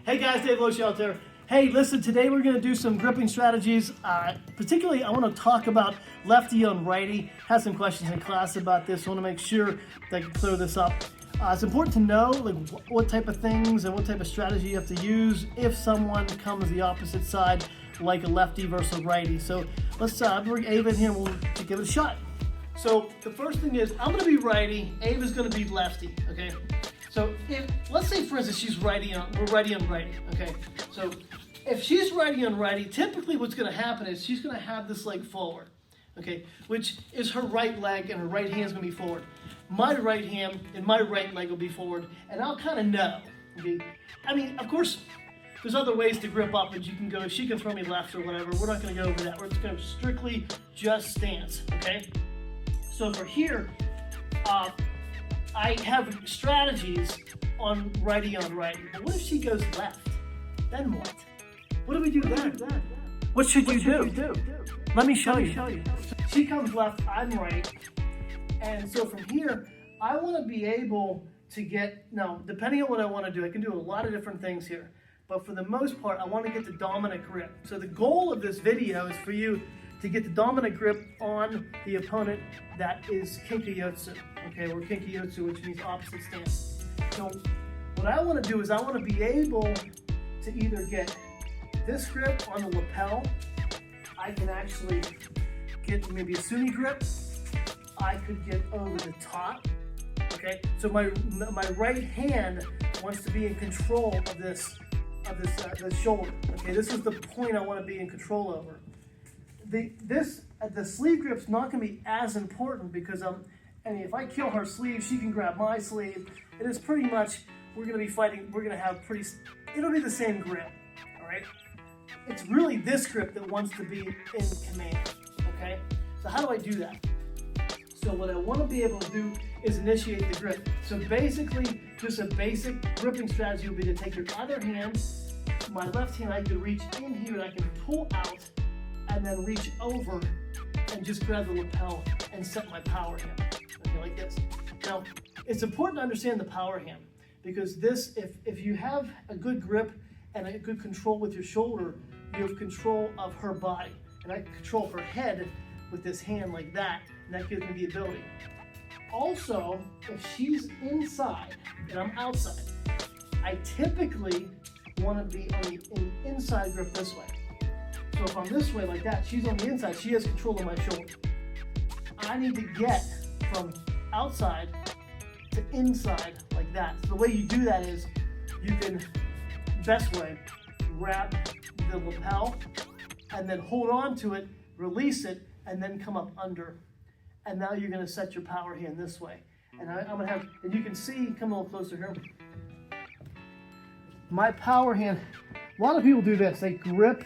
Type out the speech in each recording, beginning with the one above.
Hey guys, Dave Loesch out there. Hey, listen, today we're going to do some gripping strategies. Particularly, I want to talk about lefty on righty. Had some questions in class about this. I want to make sure that I can clear this up. It's important to know what type of things and what type of strategy you have to use if someone comes the opposite side, like a lefty versus a righty. So let's bring Ava in here and we'll give it a shot. So the first thing is, I'm going to be righty, Ava's going to be lefty, okay? So let's say, for instance, we're righty on righty, okay? So if she's righty on righty, typically what's going to happen is she's going to have this leg forward, okay? Which is her right leg, and her right hand's going to be forward. My right hand and my right leg will be forward, and I'll kind of know, okay? I mean, of course, there's other ways to grip up, and you can go, she can throw me left or whatever. We're not going to go over that. We're just going to strictly just stance, okay? So for here, I have strategies on righty. But what if she goes left? Then what? What do we do then? What should you do? Let me show you. She comes left, I'm right. And so from here, I want to be able to get, now, depending on what I want to do, I can do a lot of different things here. But for the most part, I want to get the dominant grip. So the goal of this video is for you to get the dominant grip on the opponent that is Kenka-Yotsu, okay, or Kenka-Yotsu, which means opposite stance. So what I want to do is I want to be able to either get this grip on the lapel. I can actually get maybe a sumi grip. I could get over the top, okay? So my right hand wants to be in control of this shoulder, okay? This is the point I want to be in control over. The sleeve grip's not going to be as important because if I kill her sleeve, she can grab my sleeve. It is pretty much, we're going to be fighting, we're going to have it'll be the same grip, all right? It's really this grip that wants to be in command, okay? So how do I do that? So what I want to be able to do is initiate the grip. So basically, just a basic gripping strategy would be to take your other hand, my left hand, I can reach in here and I can pull out and then reach over and just grab the lapel and set my power hand, okay, like this. Now, it's important to understand the power hand because this, if you have a good grip and a good control with your shoulder, you have control of her body. And I control her head with this hand like that, and that gives me the ability. Also, if she's inside and I'm outside, I typically want to be on the inside grip this way. So if I'm this way like that, she's on the inside, she has control of my shoulder. I need to get from outside to inside like that. So the way you do that is you can, best way, grab the lapel and then hold on to it, release it, and then come up under. And now you're gonna set your power hand this way. And I'm gonna have, and you can see, come a little closer here. My power hand, a lot of people do this, they grip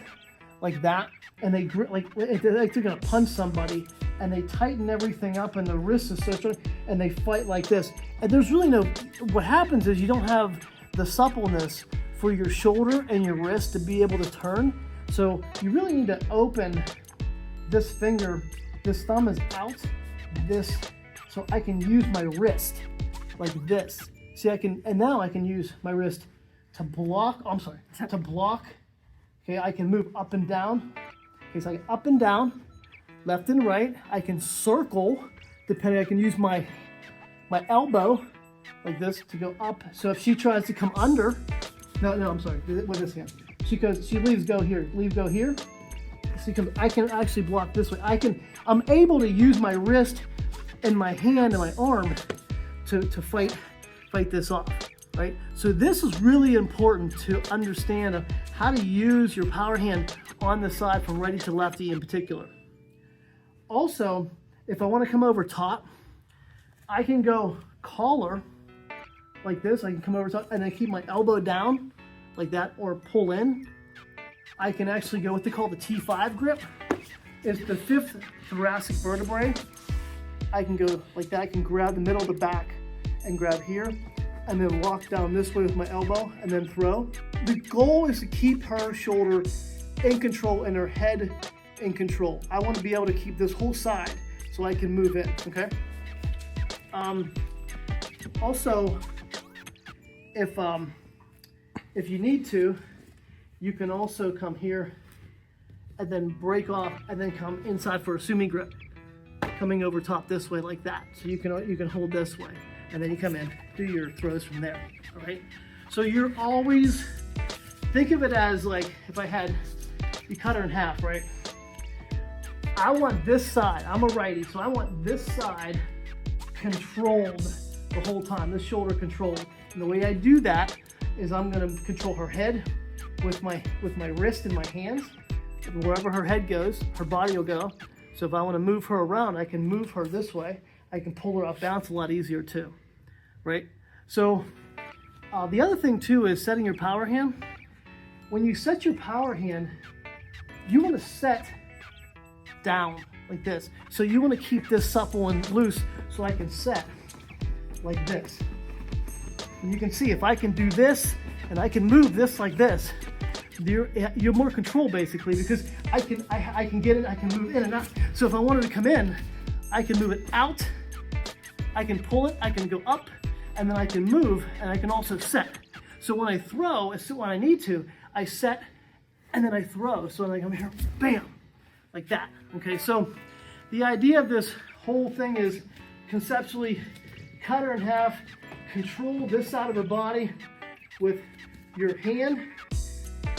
like that, and they grip like they're gonna punch somebody, and they tighten everything up, and the wrist is so strong, and they fight like this. And there's really no, what happens is you don't have the suppleness for your shoulder and your wrist to be able to turn. So you really need to open this finger, this thumb is out, this, so I can use my wrist like this. See, and now I can use my wrist to block, to block. Okay, I can move up and down. Okay, so I can up and down, left and right. I can circle, depending, I can use my elbow like this to go up. So if she tries to come under, with this hand. She leaves go here, go here. She comes, I can actually block this way. I'm able to use my wrist and my hand and my arm to fight this off, right? So this is really important to understand how to use your power hand on the side from righty to lefty in particular. Also, if I want to come over top, I can go collar like this. I can come over top and I keep my elbow down like that, or pull in. I can actually go what they call the T5 grip. It's the 5th thoracic vertebrae. I can go like that. I can grab the middle of the back and grab here, and then walk down this way with my elbow and then throw. The goal is to keep her shoulder in control and her head in control. I want to be able to keep this whole side so I can move in, okay? Also, if if you need to, you can also come here and then break off and then come inside for a sumi grip, coming over top this way like that. So you can hold this way, and then you come in, do your throws from there, all right? So you're always, think of it as like, if I had, you cut her in half, right? I want this side, I'm a righty, so I want this side controlled the whole time, this shoulder controlled. And the way I do that is I'm gonna control her head with my wrist and my hands. And wherever her head goes, her body will go. So if I wanna move her around, I can move her this way. I can pull her off balance a lot easier too, right? So the other thing too is setting your power hand. When you set your power hand, you wanna set down like this. So you want to keep this supple and loose so I can set like this. And you can see if I can do this and I can move this like this, you're more control basically, because I can get it, I can move in and out. So if I wanted to come in, I can move it out, I can pull it, I can go up, and then I can move, and I can also set. So when I throw, when I need to, I set and then I throw. So when I come here, bam, like that. Okay, so the idea of this whole thing is conceptually cut her in half, control this side of her body with your hand,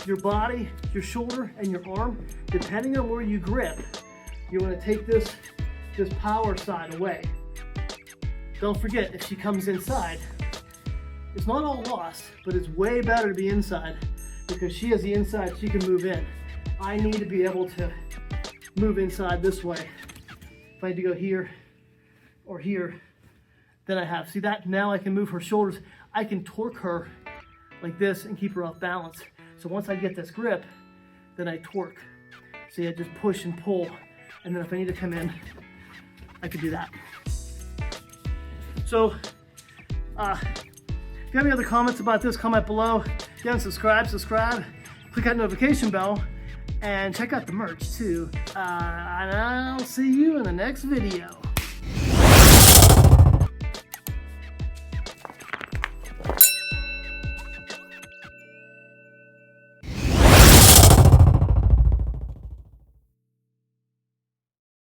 your body, your shoulder, and your arm. Depending on where you grip, you want to take this power side away. Don't forget, if she comes inside, it's not all lost, but it's way better to be inside, because she has the inside, she can move in. I need to be able to move inside this way. If I need to go here or here, then I have. See that? Now I can move her shoulders. I can torque her like this and keep her off balance. So once I get this grip, then I torque. See, I just push and pull. And then if I need to come in, I can do that. So, if you have any other comments about this, comment below. If you haven't subscribed, subscribe. Click that notification bell. And check out the merch too. And I'll see you in the next video.